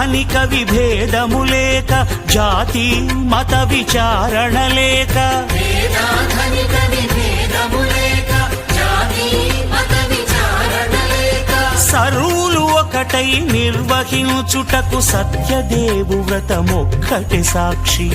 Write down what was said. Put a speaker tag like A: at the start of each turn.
A: ధనిక విభేదము లేక, జాతి మత విచారణ లేక, సర్వులు ఒకటై నిర్వహించుటకు సత్యదేవు వ్రతమొక్కటి సాక్షి.